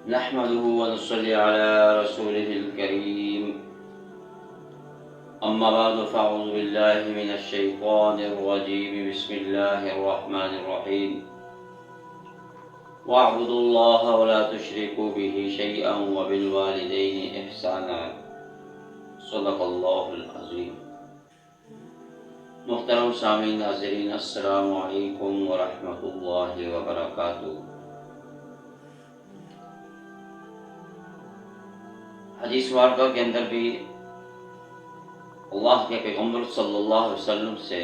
نحمده ونصلي على رسوله الكريم. أما بعد فأعوذ بالله من الشيطان الرجيم. بسم الله الرحمن الرحيم. واعبدوا الله ولا تشركوا به شيئا وبالوالدين إحسانا. صدق اللہ العظیم. محترم سامعین ناظرین، السلام علیکم ورحمۃ اللہ وبرکاتہ. حدیث مبارکہ کے اندر بھی اللہ کے پیغمبر صلی اللہ علیہ وسلم سے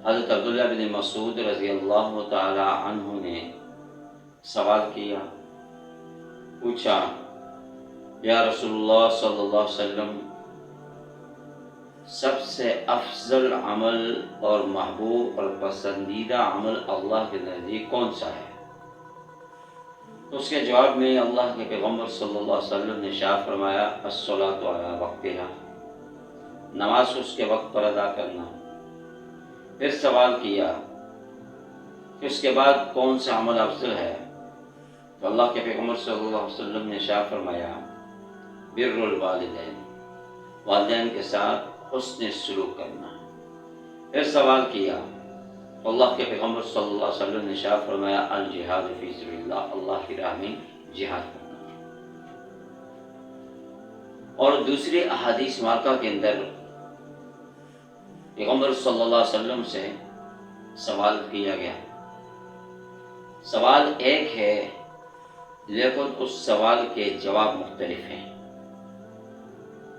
حضرت عبداللہ بن مسعود رضی اللہ تعالی عنہ نے سوال کیا، پوچھا، یا رسول اللہ صلی اللہ علیہ وسلم، سب سے افضل عمل اور محبوب اور پسندیدہ عمل اللہ کے نزدیک کون سا ہے؟ تو اس کے جواب میں اللہ کے پیغمبر صلی اللہ علیہ وسلم نے ارشاد فرمایا، الصلاۃ علی وقتہا، نماز اس کے وقت پر ادا کرنا. پھر سوال کیا کہ اس کے بعد کون سا عمل افضل ہے؟ تو اللہ کے پیغمبر صلی اللہ علیہ وسلم نے ارشاد فرمایا، بر الوالدین، والدین کے ساتھ حسن سلوک کرنا. پھر سوال کیا، اللہ کے پیغمبر صلی اللہ علیہ وسلم نے ارشاد فرمایا، الجہاد فی سبیل اللہ، اللہ کی راہ میں جہاد کرنا. اور دوسری احادیث مبارکہ کے اندر پیغمبر صلی اللہ علیہ وسلم سے سوال کیا گیا. سوال ایک ہے لیکن اس سوال کے جواب مختلف ہیں.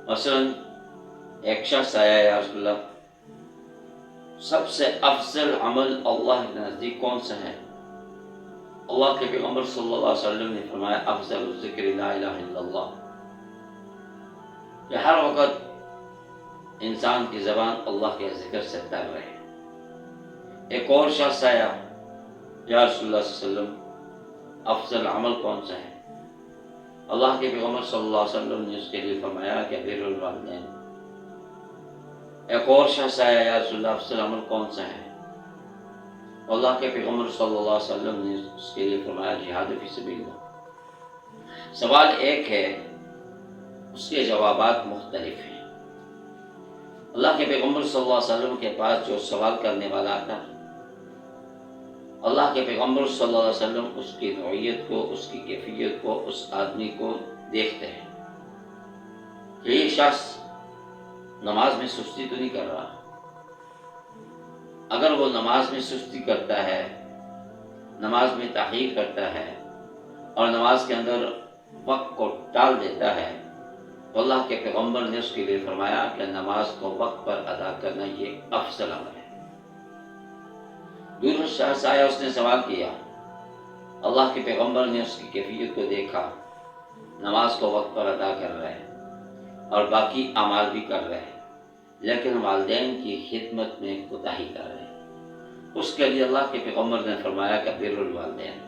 مثلا ایک شخص آیا، یا رسول اللہ، سب سے افضل عمل اللہ کے نزدیک کون سا ہے؟ اللہ کے پیغمبر صلی اللہ علیہ وسلم نے فرمایا، افضل الذکر لا الہ الا اللہ، کہ ہر وقت انسان کی زبان اللہ کے ذکر سے تر رہے. ایک اور شخص آیا، یا رسول اللہ صلی اللہ علیہ وسلم، افضل عمل کون سا ہے؟ اللہ کے پیغمبر صلی اللہ علیہ وسلم نے اس کے لیے فرمایا کہ بر الوالدین. ایک اور شخص آیا، یا رسول اللہ، افضل عمل کون سا ہے؟ اللہ کے پیغمبر صلی اللہ علیہ وسلم نے اس کے لیے فرمایا، جہاد فی سبیل اللہ. سوال ایک ہے، اس کے جوابات مختلف ہیں. اللہ کے پیغمبر صلی اللہ علیہ وسلم کے پاس جو سوال کرنے والا آتا، اللہ کے پیغمبر صلی اللہ علیہ وسلم اس کی نوعیت کو، اس کی کیفیت کو، اس آدمی کو دیکھتے ہیں کہ یہ شخص نماز میں سستی تو نہیں کر رہا. اگر وہ نماز میں سستی کرتا ہے، نماز میں تاخیر کرتا ہے اور نماز کے اندر وقت کو ٹال دیتا ہے، تو اللہ کے پیغمبر نے اس کے لیے فرمایا کہ نماز کو وقت پر ادا کرنا یہ افضل عمل ہے. دوسرا شخص آیا، اس نے سوال کیا، اللہ کے پیغمبر نے اس کی کیفیت کو دیکھا، نماز کو وقت پر ادا کر رہے ہیں اور باقی اعمال بھی کر رہے ہیں، لیکن والدین کی خدمت میں کوتاہی کر رہے ہیں. اس کے لیے اللہ کے پیغمبر نے فرمایا کہ بر الوالدین،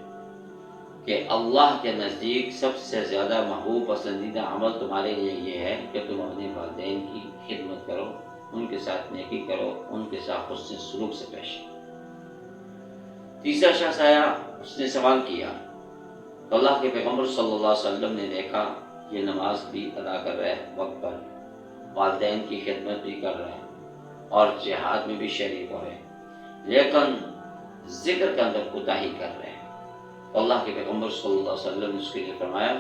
کہ اللہ کے نزدیک سب سے زیادہ محبوب پسندیدہ عمل تمہارے لیے یہ ہے کہ تم اپنے والدین کی خدمت کرو، ان کے ساتھ نیکی کرو، ان کے ساتھ حسن سلوک سے پیش. تیسرا شخص آیا، اس نے سوال کیا، تو اللہ کے پیغمبر صلی اللہ علیہ وسلم نے دیکھا یہ نماز بھی ادا کر رہے ہیں وقت پر، والدین کی خدمت بھی کر رہے ہیں اور جہاد میں بھی شریک ہو رہے ہیں، لیکن ذکر کے اندر کوتاہی کر رہے ہیں. تو اللہ کے پیغمبر صلی اللہ علیہ وسلم نے اس کے لیے فرمایا،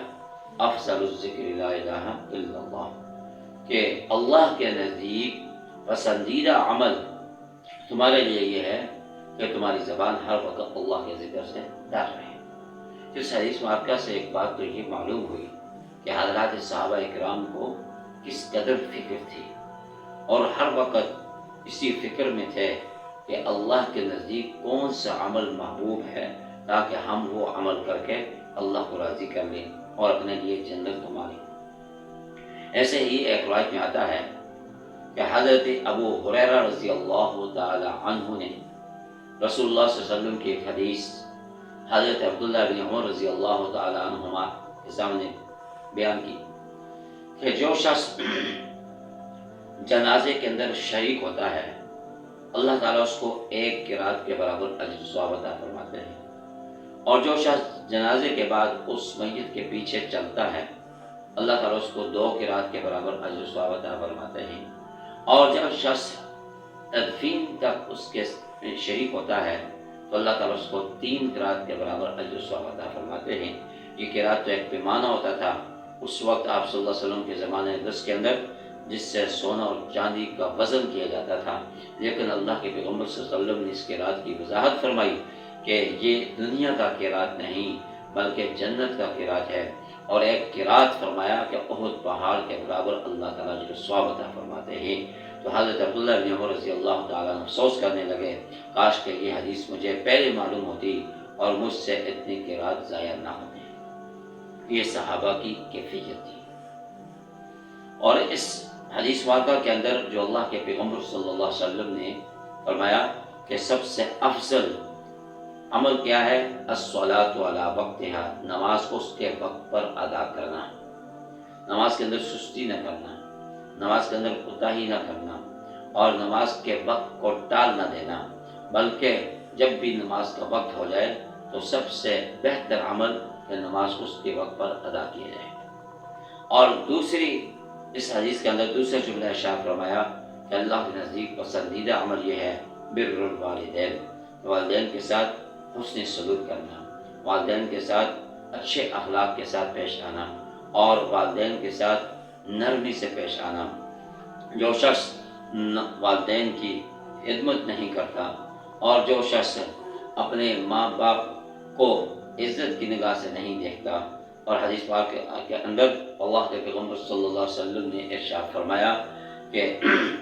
افضل الذکر لا الہ الا اللہ، کہ اللہ کے نزدیک پسندیدہ عمل تمہارے لیے یہ ہے کہ تمہاری زبان ہر وقت اللہ کے ذکر سے تر رہے. اس حدیث مبارکہ سے ایک بات تو یہ معلوم ہوئی کہ حضرات صحابہ اکرام کو کس قدر فکر تھی اور ہر وقت اسی فکر میں تھے کہ اللہ کے نزدیک کون سا عمل محبوب ہے تاکہ ہم وہ عمل کر کے اللہ کو راضی کر لیں اور اپنے لیے جنت کما لیں. ایسے ہی ایک روایت میں آتا ہے کہ حضرت ابو ہریرہ رضی اللہ تعالی عنہ نے رسول اللہ صلی اللہ علیہ وسلم کی ایک حدیث حضرت عبداللہ بن عمر رضی اللہ تعالی عنہما کے سامنے بیان کی کہ جو شخص جنازے کے اندر شریک ہوتا ہے، اللہ تعالیٰ اس کو ایک قرات کے برابر اجر و ثواب عطا فرماتے ہیں. اور جو شخص جنازے کے بعد اس میت کے پیچھے چلتا ہے اللہ تعالیٰ اس کو 2 قرات کے برابر اجر و ثواب عطا فرماتے ہیں، اور جب شخص تدفین تک اس کے شریک ہوتا ہے تو اللہ تعالیٰ اس کو 3 قرات کے برابر اجر و ثواب عطا فرماتے ہیں۔ یہ قرات تو ایک پیمانہ ہوتا تھا اس وقت آپ صلی اللہ علیہ وسلم کے زمانے دس کے اندر، جس سے سونا اور چاندی کا وزن کیا جاتا تھا، لیکن اللہ کے پیغمبر صلی اللہ علیہ وسلم نے اس قرات کی وضاحت فرمائی کہ یہ دنیا کا قرات نہیں بلکہ جنت کا قرات ہے، اور ایک قرات فرمایا کہ احد پہاڑ کے برابر اللہ تعالیٰ جو ثواب عطا فرماتے ہیں۔ تو حضرت عبداللہ بن عمر رضی اللہ تعالیٰ عنہ افسوس کرنے لگے، کاش کہ یہ حدیث مجھے پہلے معلوم ہوتی اور مجھ سے اتنی قرات ضائع نہ ہوتی۔ یہ صحابہ کی کیفیت تھی۔ اور اس حدیث واقعہ کے اندر جو اللہ کے پیغمبر صلی اللہ علیہ وسلم نے فرمایا کہ سب سے افضل عمل کیا ہے، الصلاۃ علی وقتہا، نماز کو اس کے وقت پر ادا کرنا، نماز کے اندر سستی نہ کرنا، نماز کے اندر کوتاہی نہ کرنا، اور نماز کے وقت کو ٹال نہ دینا، بلکہ جب بھی نماز کا وقت ہو جائے تو سب سے بہتر عمل کہ نماز کو اس کے وقت پر ادا کیا جائے۔ اور دوسری اس حدیث کے اندر دوسرا جملہ ارشاد فرمایا کہ اللہ کے نزدیک پسندیدہ عمل یہ ہے بر الوالدین، والدین کے ساتھ حسن سلوک کرنا، والدین کے ساتھ اچھے اخلاق کے ساتھ پیش آنا، اور والدین کے ساتھ نرمی سے پیش آنا۔ جو شخص والدین کی خدمت نہیں کرتا اور جو شخص اپنے ماں باپ کو عزت کی نگاہ سے نہیں دیکھتا، اور حدیث پاک کے اندر اللہ کے پیغمبر صلی اللہ علیہ وسلم نے ارشاد فرمایا کہ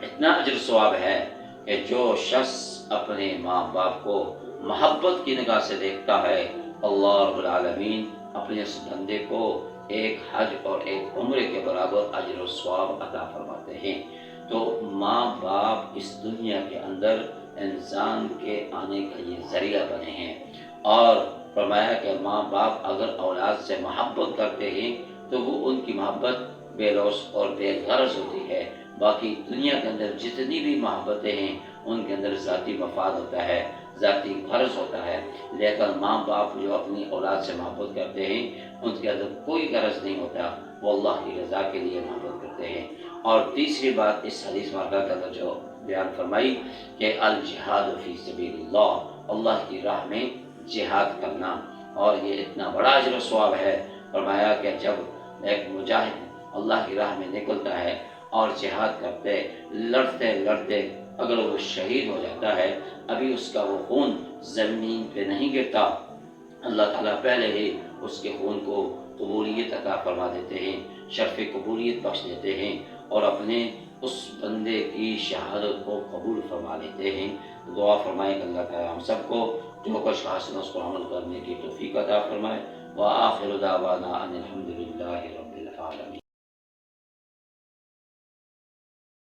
اتنا اجر ثواب ہے کہ جو شخص اپنے ماں باپ کو محبت کی نگاہ سے دیکھتا ہے، اللہ رب العالمین اپنے اس بندے کو ایک حج اور ایک عمرے کے برابر اجر و ثواب عطا فرماتے ہیں۔ تو ماں باپ اس دنیا کے اندر انسان کے آنے کا یہ ذریعہ بنے ہیں، اور فرمایا کہ ماں باپ اگر اولاد سے محبت کرتے ہیں تو وہ ان کی محبت بے لوث اور بے غرض ہوتی ہے۔ باقی دنیا کے اندر جتنی بھی محبتیں ہیں ان کے اندر ذاتی مفاد ہوتا ہے، ذاتی غرض ہوتا ہے، لیکن ماں باپ جو اپنی اولاد سے محبت کرتے ہیں ان کے اندر کوئی غرض نہیں ہوتا، وہ اللہ کی رضا کے لیے محبت کرتے ہیں۔ اور تیسری بات اس حدیث واقعہ کے اندر جو بیان فرمائی کہ الجہاد فی سبیل اللہ، اللہ کی راہ میں جہاد کرنا، اور یہ اتنا بڑا اجر و ثواب ہے۔ فرمایا کہ جب ایک مجاہد اللہ کی راہ میں نکلتا ہے اور جہاد کرتے لڑتے لڑتے اگر وہ شہید ہو جاتا ہے، ابھی اس کا وہ خون زمین پہ نہیں گرتا، اللہ تعالیٰ پہلے ہی اس کے خون کو قبولیت عطا فرما دیتے ہیں، شرف قبولیت بخش دیتے ہیں، اور اپنے اس بندے کی شہادت کو قبول فرما لیتے ہیں۔ دعا فرمائے کہ اللہ تعالیٰ ہم سب کو جو کچھ حاصل اس پر عمل کرنے کی توفیق عطا فرمائے۔ وآخر دعوانا ان الحمد للہ رب العالمین۔